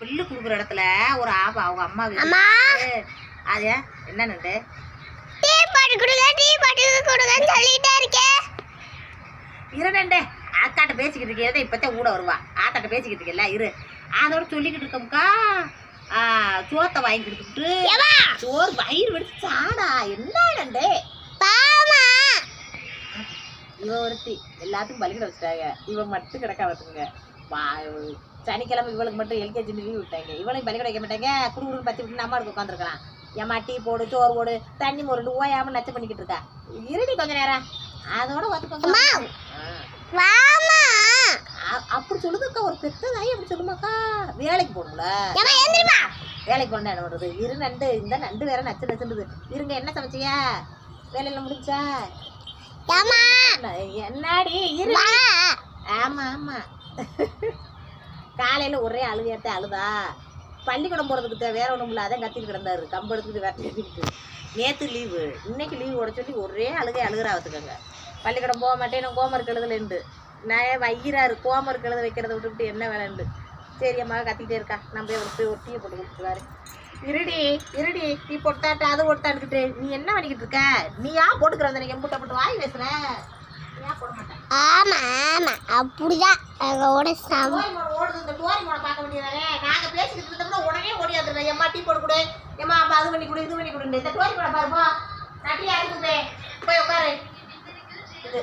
bill குடுக்குற இடத்துல ஒரு அவங்க அம்மா அது என்னன்னு இருடே ஆத்தாட்ட பேசிக்கிட்டு இருக்கே இப்பத்தான் கூட வருவா ஆத்தாட்ட பேசிக்கிட்டு இருக்கல இரு அதோட சொல்லிக்கிட்டு இருக்கோம்க்கா சோத்தை வாங்கி கொடுத்துட்டு சோறு வயிறு வெடிச்சு சாடா என்னடே இவ ஒருத்தி எல்லாத்துக்கும் பலிக்கிட வச்சுட்டாங்க இவன் மட்டும் கிடக்கா பார்த்துங்க சனிக்கிழமை இவளுக்கு மட்டும் எல்கேஜி லீவ் விட்டாங்க இவளையும் பலிக்கிட வைக்க மாட்டாங்க குடுக்குன்னு பத்தி விட்டு நம்ம அடுக்க உட்காந்துருக்கலாம் ஏமா டீ போடு சோறு போடு தண்ணி ஒரு ஓயாம நச்சு பண்ணிக்கிட்டு இருக்கா இருடி கொஞ்ச நேரம் அதோட பார்த்துக்கோங்க அப்படி சொல்லுதுக்கா ஒரு பெத்ததாயி அப்படி சொல்லுமாக்கா வேலைக்கு போகணும்ல வேலைக்கு போனா என்ன பண்றது இரு நண்டு இந்த நண்டு வேற நச்சு நச்சுடுது இருங்க என்ன சமைச்சியா வேலையில முடிஞ்சா என்னடி இரு ஆமா ஆமா காலையில ஒரே அழுகையாத்த அழுதா பள்ளிக்கூடம் போறதுக்கு வேற ஒண்ணும் இல்ல அதான் கத்திட்டு கிடந்தாரு கம்பு எடுத்துட்டு வேட்டிட்டு நேத்து லீவு இன்னைக்கு லீவு ஓட சொல்லி ஒரே அழுகிறா வச்சுக்கோங்க பள்ளிக்கூடம் போக மாட்டேன் நான் கோமருக்கு எழுதலண்டு நான் வைக்கிறாரு கோமருக்கு எழுத வைக்கிறத விட்டுவிட்டு என்ன வேலைண்டு சரி அம்மா கத்திக்கிட்டே இருக்கா நம்ம போய் ஒரு டீயை போட்டு கொடுத்துருவாரு இருடி நீ பொட்டாட்ட அதை ஒட்டாண்டுக்கிட்டு நீ என்ன பண்ணிக்கிட்டு இருக்க நீ ஏன் போட்டுக்கிற அந்த எம்புட்ட போட்டு வாய் பேசுற ஆமா ஆமா அப்படிதான் ஓடுது இந்த டோரி மோனை பார்க்க வேண்டியதானே நாங்க பேசிக்கிட்டு இருந்தோம்னா உடனே ஓடியாந்துருங்க எம்மா டீ போட்டு கொடு எம்மா அப்ப அது பண்ணி கொடு இது பண்ணி கொடுங்க இந்த டோரி மோனை பாருப்பா நான் டீ அடிச்சுட்டேன் போய் உட்காரு இது